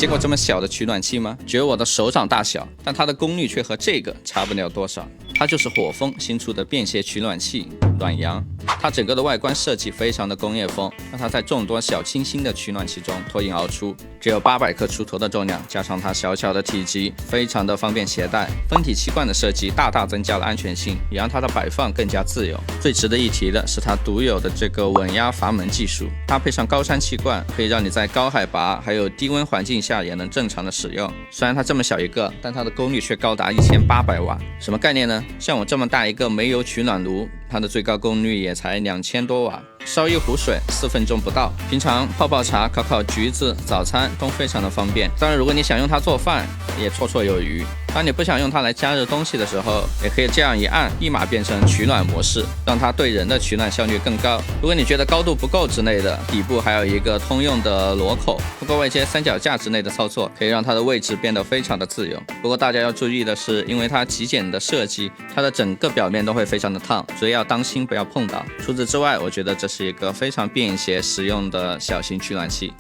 见过这么小的取暖器吗？只有我的手掌大小，但它的功率却和这个差不了多少。它就是火风新出的便携取暖器暖阳。它整个的外观设计非常的工业风，让它在众多小清新的取暖器中脱颖而出。只有800克出头的重量，加上它小巧的体积，非常的方便携带。分体气罐的设计大大增加了安全性，也让它的摆放更加自由。最值得一提的是它独有的这个稳压阀门技术，搭配上高山气罐，可以让你在高海拔还有低温环境下也能正常的使用。虽然它这么小一个，但它的功率却高达1800瓦。什么概念呢？像我这么大一个煤油取暖炉，它的最高功率也才2000多瓦，烧一壶水4分钟不到。平常泡泡茶、烤橘子、早餐都非常的方便。当然，如果你想用它做饭，也绰绰有余。当你不想用它来加热东西的时候，也可以这样一按，立马变成取暖模式，让它对人的取暖效率更高。如果你觉得高度不够之类的，底部还有一个通用的螺口，通过外接三脚架之类的操作，可以让它的位置变得非常的自由。不过大家要注意的是，因为它极简的设计，它的整个表面都会非常的烫，所以要当心不要碰到。除此之外，我觉得这是一个非常便携实用的小型取暖器。